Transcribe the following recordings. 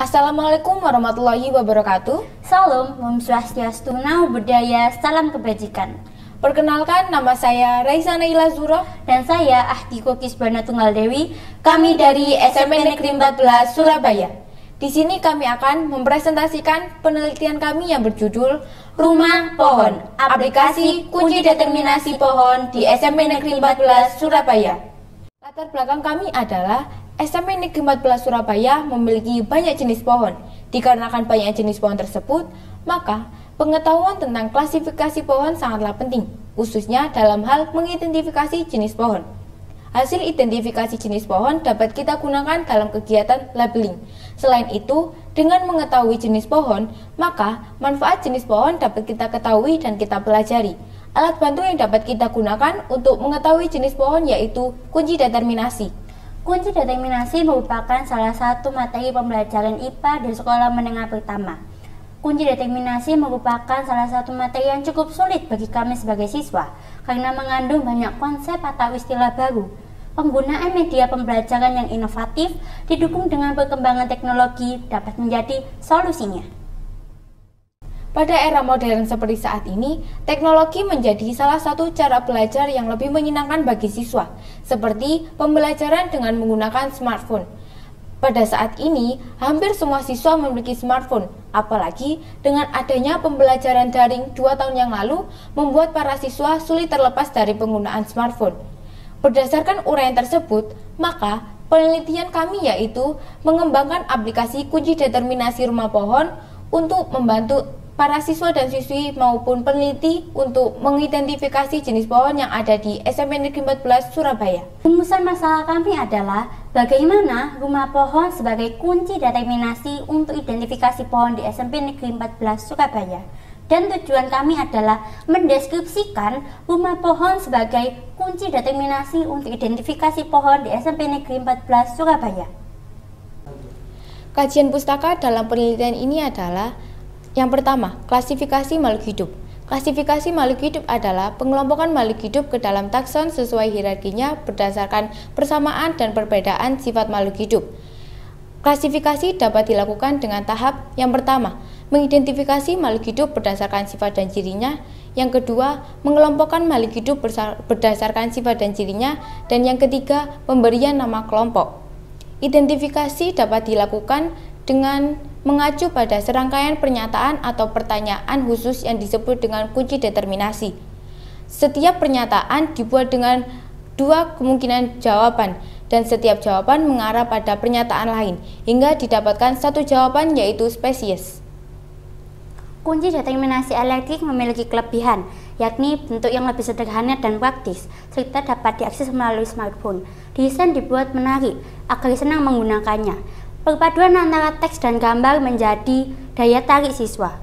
Assalamualaikum warahmatullahi wabarakatuh. Salam, Om Swastiastu, Namo Buddhaya, salam kebajikan. Perkenalkan, nama saya Raisa Naila Zuro. Dan saya Ahtiko Kisbana Tunggal Dewi. Kami dari SMP Negeri 14 Surabaya. Di sini kami akan mempresentasikan penelitian kami yang berjudul Rumah Pohon, aplikasi kunci determinasi pohon di SMP Negeri 14 Surabaya. Latar belakang kami adalah SMP Negeri 14 Surabaya memiliki banyak jenis pohon. Dikarenakan banyak jenis pohon tersebut, maka pengetahuan tentang klasifikasi pohon sangatlah penting, khususnya dalam hal mengidentifikasi jenis pohon. Hasil identifikasi jenis pohon dapat kita gunakan dalam kegiatan labeling. Selain itu, dengan mengetahui jenis pohon, maka manfaat jenis pohon dapat kita ketahui dan kita pelajari. Alat bantu yang dapat kita gunakan untuk mengetahui jenis pohon yaitu kunci determinasi. Kunci determinasi merupakan salah satu materi pembelajaran IPA di sekolah menengah pertama. Kunci determinasi merupakan salah satu materi yang cukup sulit bagi kami sebagai siswa karena mengandung banyak konsep atau istilah baru. Penggunaan media pembelajaran yang inovatif didukung dengan perkembangan teknologi dapat menjadi solusinya. Pada era modern seperti saat ini, teknologi menjadi salah satu cara belajar yang lebih menyenangkan bagi siswa, seperti pembelajaran dengan menggunakan smartphone. Pada saat ini, hampir semua siswa memiliki smartphone, apalagi dengan adanya pembelajaran daring 2 tahun yang lalu, membuat para siswa sulit terlepas dari penggunaan smartphone. Berdasarkan uraian tersebut, maka penelitian kami yaitu mengembangkan aplikasi kunci determinasi rumah pohon untuk membantu para siswa dan siswi maupun peneliti untuk mengidentifikasi jenis pohon yang ada di SMP Negeri 14 Surabaya. Rumusan masalah kami adalah bagaimana rumah pohon sebagai kunci determinasi untuk identifikasi pohon di SMP Negeri 14 Surabaya. Dan tujuan kami adalah mendeskripsikan rumah pohon sebagai kunci determinasi untuk identifikasi pohon di SMP Negeri 14 Surabaya. Kajian pustaka dalam penelitian ini adalah yang pertama, klasifikasi makhluk hidup. Klasifikasi makhluk hidup adalah pengelompokan makhluk hidup ke dalam takson sesuai hierarkinya berdasarkan persamaan dan perbedaan sifat makhluk hidup. Klasifikasi dapat dilakukan dengan tahap yang pertama, mengidentifikasi makhluk hidup berdasarkan sifat dan cirinya. Yang kedua, mengelompokkan makhluk hidup berdasarkan sifat dan cirinya. Dan yang ketiga, pemberian nama kelompok. Identifikasi dapat dilakukan dengan mengacu pada serangkaian pernyataan atau pertanyaan khusus yang disebut dengan kunci determinasi. Setiap pernyataan dibuat dengan 2 kemungkinan jawaban dan setiap jawaban mengarah pada pernyataan lain hingga didapatkan satu jawaban yaitu spesies. Kunci determinasi elektrik memiliki kelebihan, yakni bentuk yang lebih sederhana dan praktis, serta dapat diakses melalui smartphone. Desain dibuat menarik agar senang menggunakannya. Perpaduan antara teks dan gambar menjadi daya tarik siswa.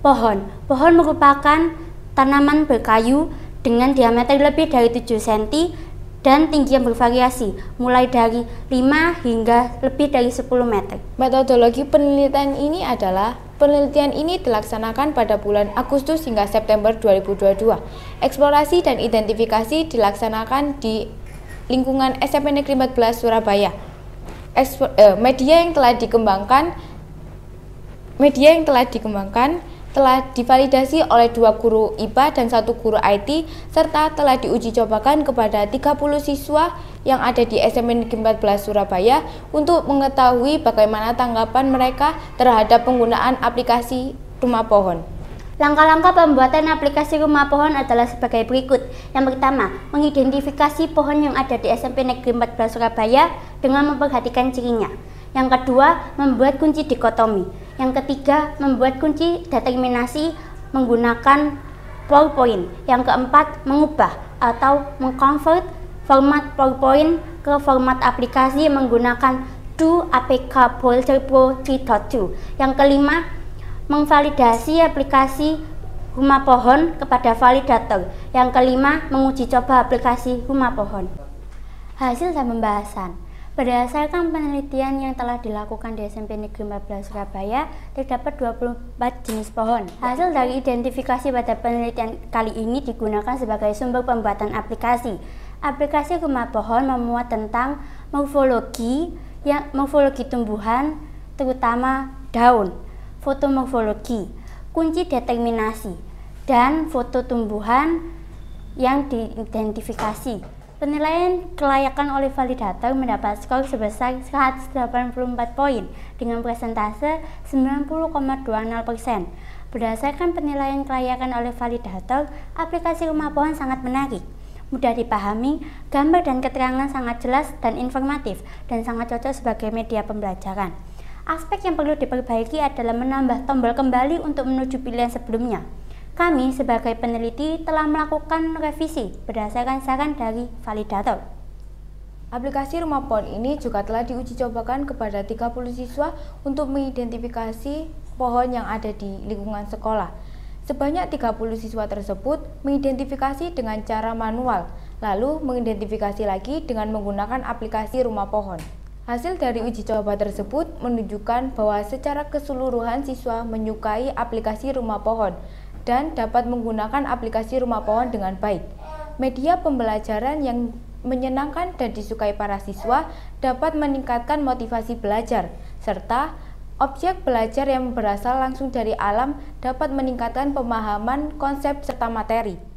Pohon merupakan tanaman berkayu dengan diameter lebih dari 7 cm dan tinggi yang bervariasi, mulai dari 5 hingga lebih dari 10 meter. Metodologi penelitian ini adalah penelitian ini dilaksanakan pada bulan Agustus hingga September 2022. Eksplorasi dan identifikasi dilaksanakan di lingkungan SMP Negeri 14 Surabaya. Media yang telah dikembangkan telah divalidasi oleh 2 guru IPA dan 1 guru IT serta telah diuji cobakan kepada 30 siswa yang ada di SMP Negeri 14 Surabaya untuk mengetahui bagaimana tanggapan mereka terhadap penggunaan aplikasi rumah pohon. Langkah-langkah pembuatan aplikasi rumah pohon adalah sebagai berikut. Yang pertama, mengidentifikasi pohon yang ada di SMP Negeri 14 Surabaya dengan memperhatikan cirinya. Yang kedua, membuat kunci dikotomi. Yang ketiga, membuat kunci determinasi menggunakan PowerPoint. Yang keempat, mengubah atau mengkonvert format PowerPoint ke format aplikasi menggunakan Do APK Builder Pro 3.2. Yang kelima, memvalidasi aplikasi rumah pohon kepada validator. Yang kelima, menguji coba aplikasi rumah pohon. Hasil dan pembahasan. Berdasarkan penelitian yang telah dilakukan di SMP Negeri 14 Surabaya, terdapat 24 jenis pohon. Hasil dari identifikasi pada penelitian kali ini digunakan sebagai sumber pembuatan aplikasi. Aplikasi rumah pohon memuat tentang morfologi tumbuhan, terutama daun, fotomorfologi, kunci determinasi, dan foto tumbuhan yang diidentifikasi. Penilaian kelayakan oleh validator mendapat skor sebesar 184 poin dengan persentase 90,20%. Berdasarkan penilaian kelayakan oleh validator, aplikasi Rumah Pohon sangat menarik, mudah dipahami, gambar dan keterangan sangat jelas dan informatif, dan sangat cocok sebagai media pembelajaran. Aspek yang perlu diperbaiki adalah menambah tombol kembali untuk menuju pilihan sebelumnya. Kami sebagai peneliti telah melakukan revisi berdasarkan saran dari validator. Aplikasi Rumah Pohon ini juga telah diuji cobakan kepada 30 siswa untuk mengidentifikasi pohon yang ada di lingkungan sekolah. Sebanyak 30 siswa tersebut mengidentifikasi dengan cara manual, lalu mengidentifikasi lagi dengan menggunakan aplikasi Rumah Pohon. Hasil dari uji coba tersebut menunjukkan bahwa secara keseluruhan siswa menyukai aplikasi Rumah Pohon dan dapat menggunakan aplikasi Rumah Pohon dengan baik. Media pembelajaran yang menyenangkan dan disukai para siswa dapat meningkatkan motivasi belajar, serta objek belajar yang berasal langsung dari alam dapat meningkatkan pemahaman konsep serta materi.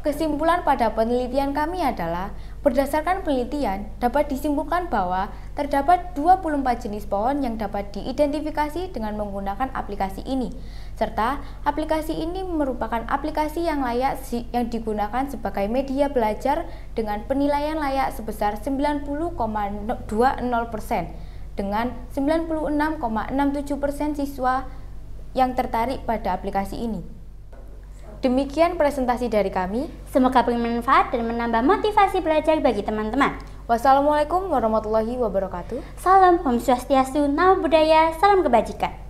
Kesimpulan pada penelitian kami adalah, berdasarkan penelitian dapat disimpulkan bahwa terdapat 24 jenis pohon yang dapat diidentifikasi dengan menggunakan aplikasi ini, serta aplikasi ini merupakan aplikasi yang layak yang digunakan sebagai media belajar dengan penilaian layak sebesar 90,20% dengan 96,67% siswa yang tertarik pada aplikasi ini. Demikian presentasi dari kami. Semoga bermanfaat dan menambah motivasi belajar bagi teman-teman. Wassalamualaikum warahmatullahi wabarakatuh. Salam Om Swastiastu, Namo Buddhaya, salam kebajikan.